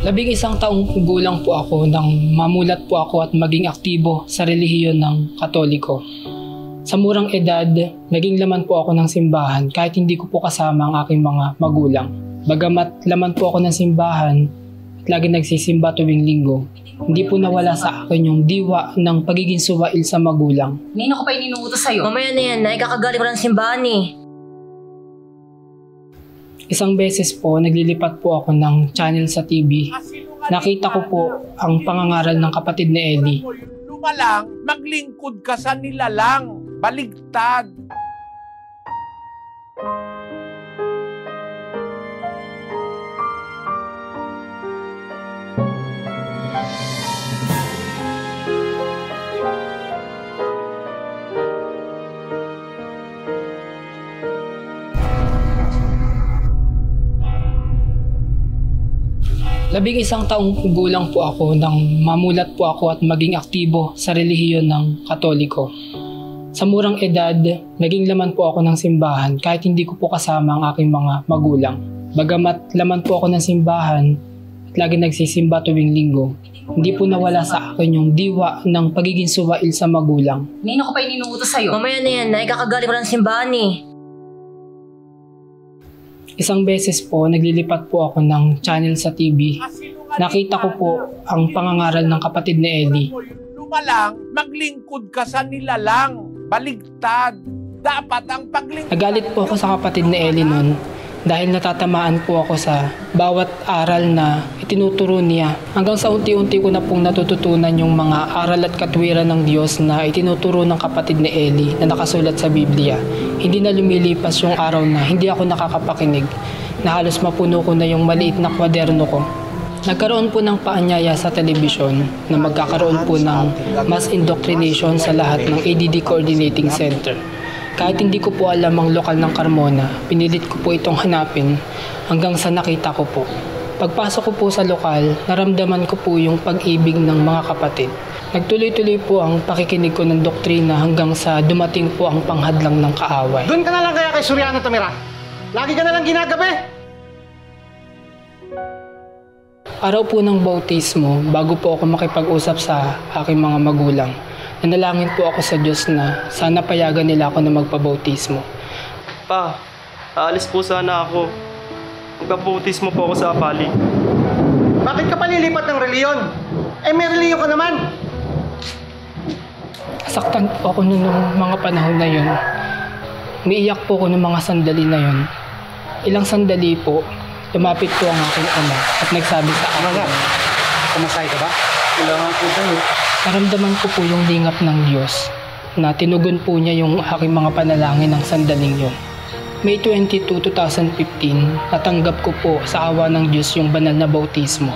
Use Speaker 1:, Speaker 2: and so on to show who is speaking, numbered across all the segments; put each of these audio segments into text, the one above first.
Speaker 1: 11 taong gulang po ako nang mamulat po ako at maging aktibo sa relihiyon ng Katoliko. Sa murang edad, naging laman po ako ng simbahan kahit hindi ko po kasama ang aking mga magulang. Bagamat laman po ako ng simbahan at lagi nagsisimba tuwing linggo, hindi po nawala sa akin yung diwa ng pagiging suwail sa magulang.
Speaker 2: Nino ko pa ininuutos sa'yo?
Speaker 3: Mamaya na yan, nakakagaling ko ng simbahan eh.
Speaker 1: Isang beses po, naglilipat po ako ng channel sa TV. Nakita ko po ang pangangaral ng kapatid ni Ellie.
Speaker 4: Lumalang, maglingkod ka sa nilalang. Baligtad.
Speaker 1: Labing-isang taong gulang po ako nang mamulat po ako at maging aktibo sa relihiyon ng Katoliko. Sa murang edad, naging laman po ako ng simbahan kahit hindi ko po kasama ang aking mga magulang. Bagamat laman po ako ng simbahan at lagi nagsisimba tuwing linggo, hindi po nawala sa akin yung diwa ng pagiging suwail sa magulang.
Speaker 2: Nino ko pa ininuutos sa'yo?
Speaker 3: Mamaya na yan, nakakagaling ko ng simbahan eh.
Speaker 1: Isang beses po, naglilipat po ako ng channel sa TV. Nakita ko po ang pangangaral ng kapatid ni Ellie.
Speaker 4: Lumalang, maglingkod ka sa nilalang. Baligtad. Dapat ang paglingkod.
Speaker 1: Nagalit po ako sa kapatid ni Ellie noon dahil natatamaan po ako sa bawat aral na itinuturo niya. Hanggang sa unti-unti ko na pong natututunan yung mga aral at katwiran ng Diyos na itinuturo ng kapatid ni Ellie na nakasulat sa Biblia. Hindi na lumilipas yung araw na hindi ako nakakapakinig, na halos mapuno ko na yung maliit na kwaderno ko. Nagkaroon po ng paanyaya sa telebisyon na magkakaroon po ng mass indoctrination sa lahat ng ADD Coordinating Center. Kahit hindi ko po alam ang lokal ng Carmona, pinilit ko po itong hanapin hanggang sa nakita ko po. Pagpasok ko po sa lokal, naramdaman ko po yung pag-ibig ng mga kapatid. Nagtuloy-tuloy po ang pakikinig ko ng doktrina hanggang sa dumating po ang panghadlang ng kaaway.
Speaker 5: Doon ka na lang kaya kay Soriano tumira. Lagi ka na lang ginagabi.
Speaker 1: Araw po ng bautismo, bago po ako makipag-usap sa aking mga magulang, nanalangin po ako sa Diyos na sana payagan nila ako na magpabautismo.
Speaker 6: Pa, aalis po sana ako. Magpabautismo po ako sa Apali.
Speaker 5: Bakit ka pa lilipat ng reliyon? Eh may reliyon ka naman.
Speaker 1: Saktan po ako noong mga panahon na yun. Umiiyak po ako ng mga sandali na yun. Ilang sandali po, lumapit po ang aking ama at nagsabi sa akin.
Speaker 5: Kumasay ka ba? Kailangan po tayo.
Speaker 1: Naramdaman ko po yung lingap ng Diyos na tinugon po niya yung aking mga panalangin ng sandaling yun. May 22, 2015, natanggap ko po sa awa ng Diyos yung banal na bautismo.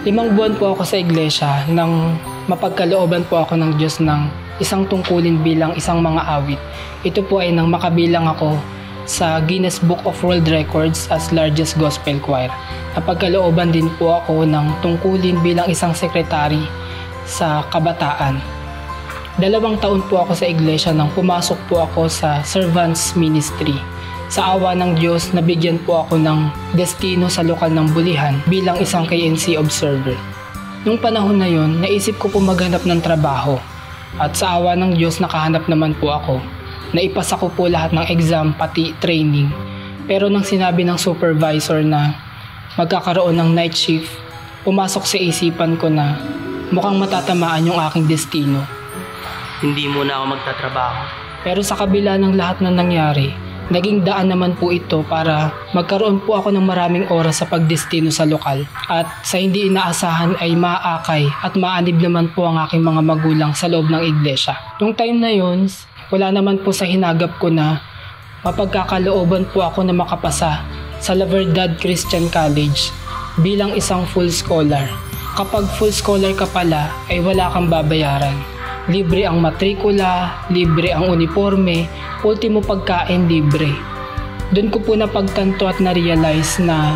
Speaker 1: 5 buwan po ako sa iglesia nang mapagkalooban po ako ng Diyos ng isang tungkulin bilang isang mga awit. Ito po ay nang makabilang ako sa Guinness Book of World Records as largest gospel choir. Napagkalooban din po ako ng tungkulin bilang isang sekretary sa kabataan. 2 taon po ako sa iglesia nang pumasok po ako sa servants ministry. Sa awa ng Diyos, nabigyan po ako ng destino sa lokal ng Bulihan bilang isang KNC observer. Nung panahon na yon, naisip ko po maghanap ng trabaho. At sa awa ng Diyos, nakahanap naman po ako. Naipasa ko po lahat ng exam pati training. Pero nang sinabi ng supervisor na magkakaroon ng night shift, pumasok sa isipan ko na mukhang matatamaan yung aking destino.
Speaker 6: Hindi muna ako magtatrabaho.
Speaker 1: Pero sa kabila ng lahat na nangyari, naging daan naman po ito para magkaroon po ako ng maraming oras sa pagdestino sa lokal. At sa hindi inaasahan ay maaakay at maanib naman po ang aking mga magulang sa loob ng iglesia. Nung time na yun, wala naman po sa hinagap ko na mapagkakalooban po ako na makapasa sa La Verdad Christian College bilang isang full scholar. Kapag full scholar ka pala ay wala kang babayaran. Libre ang matrikula, libre ang uniforme, ultimo pagkain libre. Doon ko po napagtanto at na-realize na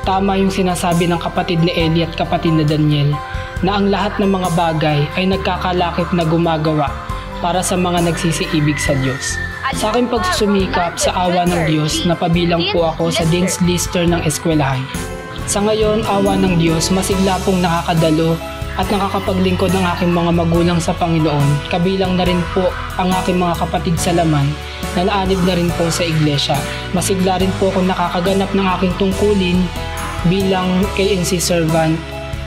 Speaker 1: tama yung sinasabi ng kapatid ni Ellie at kapatid na Daniel na ang lahat ng mga bagay ay nagkakalakip na gumagawa para sa mga nagsisiibig sa Diyos. Sa aking pagsusumikap sa awa ng Diyos, napabilang po ako sa Dean's Lister ng eskwelahan. Sa ngayon, awa ng Diyos, masigla pong nakakadalo at nakakapaglingkod ng aking mga magulang sa Panginoon. Kabilang na rin po ang aking mga kapatid sa laman na naanib na rin po sa iglesia. Masigla rin po akong nakakaganap ng aking tungkulin bilang KNC servant,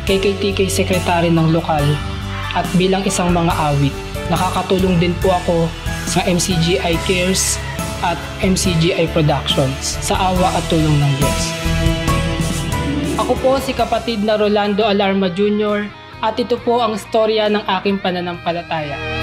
Speaker 1: KKTK secretary ng lokal at bilang isang mga awit. Nakakatulong din po ako sa MCGI Cares at MCGI Productions sa awa at tulong ng Diyos. Ako po si kapatid na Rolando Alarma Jr. at ito po ang istorya ng aking pananampalataya.